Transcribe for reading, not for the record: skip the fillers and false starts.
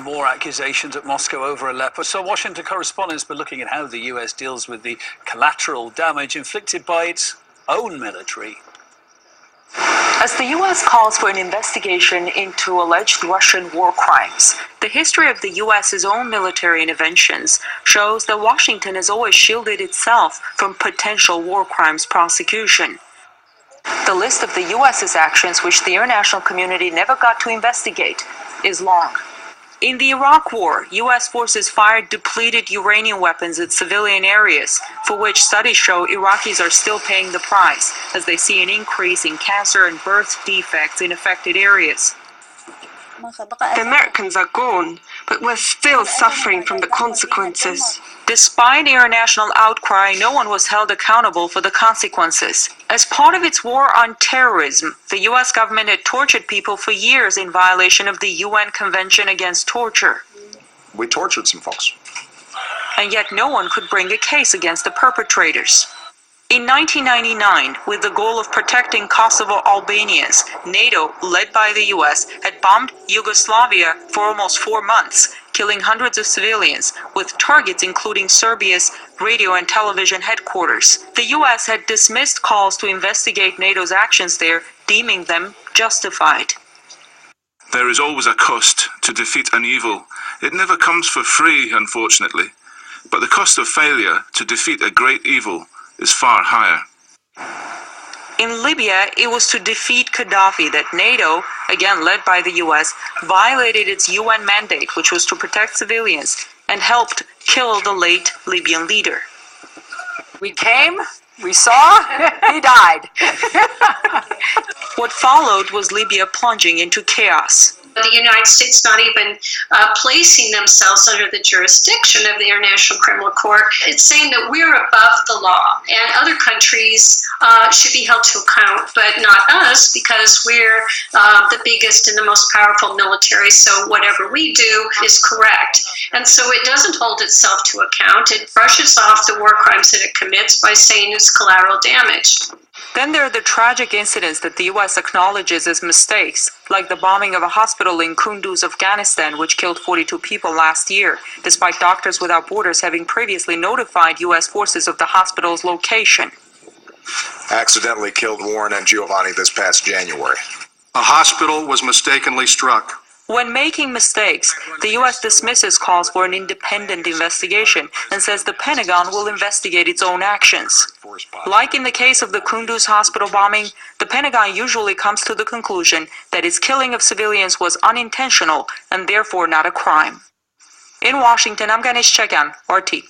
more accusations at Moscow over Aleppo. So Washington correspondents been looking at how the US deals with the collateral damage inflicted by its own military. As the U.S. calls for an investigation into alleged Russian war crimes, the history of the U.S.'s own military interventions shows that Washington has always shielded itself from potential war crimes prosecution. The list of the U.S.'s actions which the international community never got to investigate is long. In the Iraq War, U.S. forces fired depleted uranium weapons at civilian areas, for which studies show Iraqis are still paying the price, as they see an increase in cancer and birth defects in affected areas. The Americans are gone, but we're still suffering from the consequences. Despite international outcry, no one was held accountable for the consequences. As part of its war on terrorism, the U.S. government had tortured people for years in violation of the UN Convention Against Torture. We tortured some folks. And yet no one could bring a case against the perpetrators. In 1999, with the goal of protecting Kosovo Albanians, NATO, led by the US, had bombed Yugoslavia for almost 4 months, killing hundreds of civilians, with targets including Serbia's radio and television headquarters. The US had dismissed calls to investigate NATO's actions there, deeming them justified. There is always a cost to defeat an evil. It never comes for free, unfortunately. But the cost of failure to defeat a great evil is far higher. In Libya, it was to defeat Gaddafi that NATO, again led by the US, violated its UN mandate, which was to protect civilians, and helped kill the late Libyan leader. We came, we saw, he died. What followed was Libya plunging into chaos. The United States not even placing themselves under the jurisdiction of the International Criminal Court. It's saying that we're above the law and other countries should be held to account, but not us, because we're the biggest and the most powerful military, so whatever we do is correct. And so it doesn't hold itself to account. It brushes off the war crimes that it commits by saying it's collateral damage. Then there are the tragic incidents that the U.S. acknowledges as mistakes, like the bombing of a hospital in Kunduz, Afghanistan, which killed 42 people last year, despite Doctors Without Borders having previously notified U.S. forces of the hospital's location. Accidentally killed Warren and Giovanni this past January. A hospital was mistakenly struck. When making mistakes, the U.S. dismisses calls for an independent investigation and says the Pentagon will investigate its own actions. Like in the case of the Kunduz hospital bombing, the Pentagon usually comes to the conclusion that its killing of civilians was unintentional and therefore not a crime. In Washington, I'm Ganesh Chegan, RT.